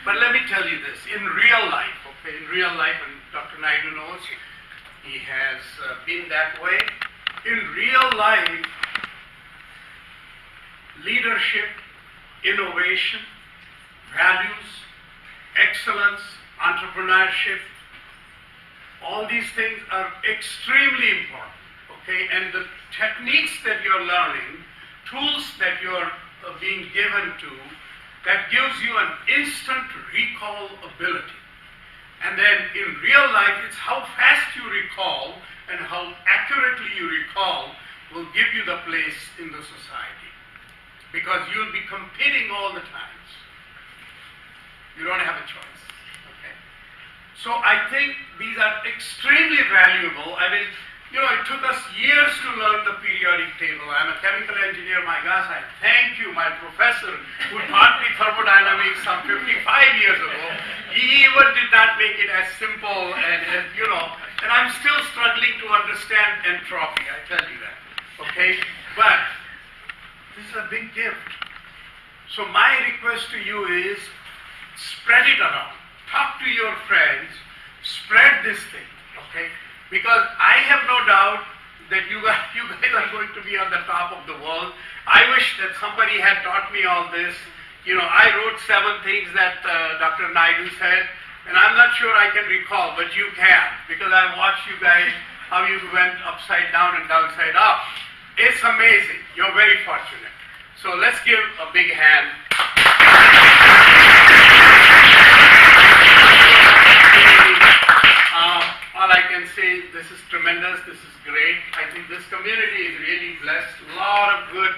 But let me tell you this, in real life, okay, in real life, and Dr. Naidu knows, he has been that way. In real life, leadership, innovation, values, excellence, entrepreneurship, all these things are extremely important, okay? And the techniques that you're learning, tools that you're being given to, that gives you an instant recall ability. And then in real life, it's how fast you recall and how accurately you recall will give you the place in the society. Because you'll be competing all the times. You don't have a choice. Okay? So I think these are extremely valuable. I mean, you know, it took us years to learn the periodic table. I'm a chemical engineer. My gosh, I thank you, my professor, who taught me thermodynamics some 55 years ago. He even did not make it as simple and you know, and I'm still struggling to understand entropy, I tell you that. Okay? But this is a big gift. So my request to you is spread it around. Talk to your friends. Spread this thing. Okay? Because I have no doubt that you guys are going to be on the top of the world. I wish that somebody had taught me all this. You know, I wrote 7 things that Dr. Naidu said, and I'm not sure I can recall, but you can, because I've watched you guys, how you went upside down and downside up. It's amazing. You're very fortunate. So let's give a big hand. All I can say, this is tremendous. This is great. I think this community is really blessed. A lot of good